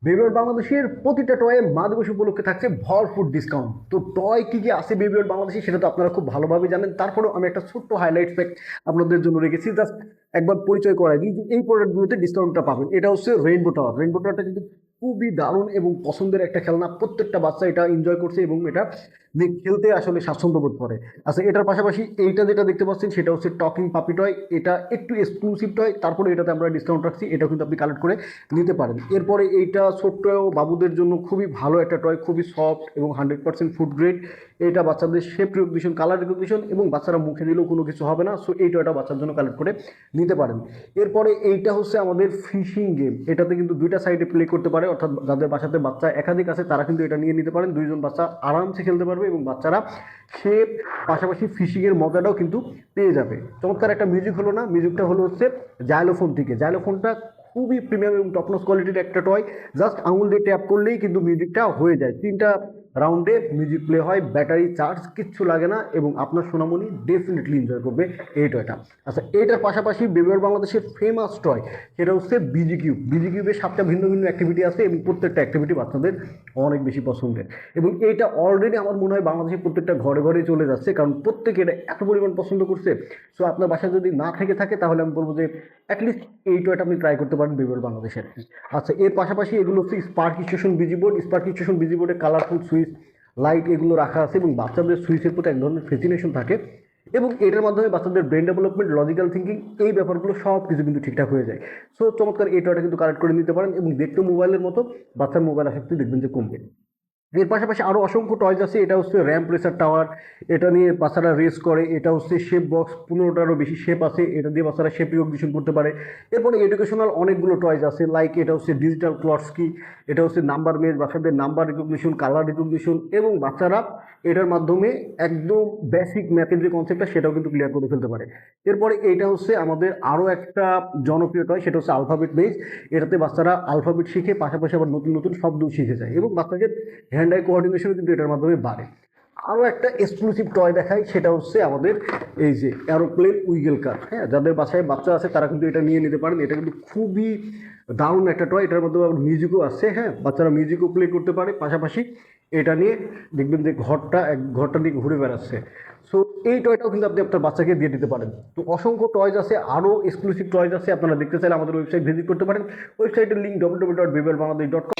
বেবিওয়ার্ল্ড বাংলাদেশের প্রতিটা টয়ে মা দিবস উপলক্ষে থাকছে ভরপুর ডিসকাউন্ট। তো টয় কি কি আছে বেবিওয়ার্ল্ড বাংলাদেশে সেটা তো আপনারা খুব ভালোভাবে জানেন, তারপরেও আমি একটা ছোট্ট হাইলাইট ফ্যাক্ট আপনাদের জন্য রেখেছি। জাস্ট একবার পরিচয় করাই দিই যে এই প্রোডাক্টগুলোতে ডিসকাউন্টটা পাবেন। এটা হচ্ছে রেইনবো টাওয়ার। রেইনবো টাওয়ারটা কিন্তু খুবই দারুণ এবং পছন্দের একটা খেলনা। প্রত্যেকটা বাচ্চা এটা এনজয় করছে এবং এটা নিয়ে খেলতে আসলে স্বাচ্ছন্দ্য বোধ করে। আচ্ছা, এটার পাশাপাশি এইটা যেটা দেখতে পাচ্ছেন সেটা হচ্ছে টকিং পাপি টয়। এটা একটু এক্সক্লুসিভ টয়, তারপরে এটাতে আমরা ডিসকাউন্ট রাখছি, এটাও কিন্তু আপনি কালেক্ট করে নিতে পারেন। এরপরে এইটা ছোট্ট বাবুদের জন্য খুবই ভালো একটা টয়, খুবই সফট এবং 100% ফুড গ্রেড। এটা বাচ্চাদের শেপ রিকগনিশন, কালার রিকগনিশন এবং বাচ্চারা মুখে দিলেও কোনো কিছু হবে না। সো এই টয়টা বাচ্চার জন্য কালেক্ট করে নিতে পারেন। এরপরে এইটা হচ্ছে আমাদের ফিশিং গেম। এটাতে কিন্তু দুইটা সাইডে প্লে করতে পারে, অর্থাৎ যাদের বাসাতে বাচ্চা একাধিক আছে তারা কিন্তু এটা নিয়ে নিতে পারেন। দুইজন বাচ্চা আরামসে খেলতে পারবে এবং বাচ্চারা খেয়ে পাশাপাশি ফিশিংয়ের মজাটাও কিন্তু পেয়ে যাবে। চমৎকার একটা মিউজিক হলো না? মিউজিকটা হলো হচ্ছে জাইলোফোন থেকে। জাইলোফোনটা খুবই প্রিমিয়াম এবং টপনস কোয়ালিটির একটা টয়। জাস্ট আঙুল দিয়ে ট্যাপ করলেই কিন্তু মিউজিকটা হয়ে যায়। 3টা রাউন্ডে মিউজিক প্লে হয়, ব্যাটারি চার্জ কিচ্ছু লাগে না এবং আপনার সোনামণি ডেফিনেটলি এনজয় করবে এই টয়টা। আচ্ছা, এটার পাশাপাশি বেবিওয়ার্ল্ড বাংলাদেশের ফেমাস টয় সেটা হচ্ছে বিজি কিউব। বিজি কিউবের 7টা ভিন্ন ভিন্ন অ্যাক্টিভিটি আছে এবং প্রত্যেকটা অ্যাক্টিভিটি বাচ্চাদের অনেক বেশি পছন্দের। এবং এইটা অলরেডি আমার মনে হয় বাংলাদেশের প্রত্যেকটা ঘরে ঘরে চলে যাচ্ছে, কারণ প্রত্যেকে এটা এত পরিমাণ পছন্দ করছে। সো আপনার বাসায় যদি না থেকে থাকে তাহলে আমি বলবো যে অ্যাটলিস্ট এই টয়টা আপনি ট্রাই করতে পারেন বেবিওয়ার্ল্ড বাংলাদেশের। আচ্ছা, এর পাশাপাশি এগুলো হচ্ছে spark station busy board. Spark station busy বোর্ডে কালারফুল সুইচ, লাইট এগুলো রাখা আছে এবং বাচ্চাদের সুইচের প্রতি এক ধরনের ফেসিনেশন থাকে এবং এটার মাধ্যমে বাচ্চাদের ব্রেন ডেভেলপমেন্ট, লজিক্যাল থিঙ্কিং, এই ব্যাপারগুলো সব কিছু কিন্তু ঠিকঠাক হয়ে যায়। সো চমৎকার এই টয়টা কিন্তু কালেক্ট করে নিতে পারেন এবং দেখতে মোবাইলের মতো, বাচ্চার মোবাইল আসক্তি দেখবেন যে কমবে। এর পাশাপাশি আরও অসংখ্য টয়েজ আছে। এটা হচ্ছে র্যাম্প রেসার টাওয়ার। এটা নিয়ে বাচ্চারা রেস করে। এটা হচ্ছে শেপ বক্স, 15টারও বেশি শেপ আছে, এটা দিয়ে বাচ্চারা শেপ রিকগনিশন করতে পারে। এরপরে এডুকেশনাল অনেকগুলো টয়েজ আছে, লাইক এটা হচ্ছে ডিজিটাল ক্লটস কি, এটা হচ্ছে নাম্বার মেজ, বাচ্চাদের নাম্বার রিকগনিশন, কালার রিকগনিশন এবং বাচ্চারা এটার মাধ্যমে একদম বেসিক ম্যাথের যে কনসেপ্টটা সেটাও কিন্তু ক্লিয়ার করে ফেলতে পারে। এরপরে এইটা হচ্ছে আমাদের আরও একটা জনপ্রিয় টয়, সেটা হচ্ছে আলফাবেট বেস। এটাতে বাচ্চারা আলফাবেট শিখে পাশাপাশি আবার নতুন নতুন শব্দও শিখে যায় এবং বাচ্চাদের হ্যান্ড আই কোঅর্ডিনেশনও কিন্তু এটার মাধ্যমে বাড়ে। আরও একটা এক্সক্লুসিভ টয় দেখাই, সেটা হচ্ছে আমাদের এই যে অ্যারোপ্লেন উইগেল কার। হ্যাঁ, যাদের বাসায় বাচ্চা আছে তারা কিন্তু এটা নিয়ে নিতে পারেন। এটা কিন্তু খুবই দারুণ একটা টয়। এটার মধ্যে আবার মিউজিকও আছে। হ্যাঁ, বাচ্চারা মিউজিকও প্লে করতে পারে। পাশাপাশি এটা নিয়ে দেখবেন যে ঘরটা নিয়ে ঘুরে বেড়াচ্ছে। সো এই টয়টাও কিন্তু আপনি আপনার বাচ্চাকে দিয়ে দিতে পারেন। তো অসংখ্য টয়েজ আছে, আরও এক্সক্লুসিভ টয়েজ আছে। আপনারা দেখতে চাইলে আমাদের ওয়েবসাইট ভিজিট করতে পারেন। ওয়েবসাইটের লিঙ্ক www.babyworldbangladesh.com।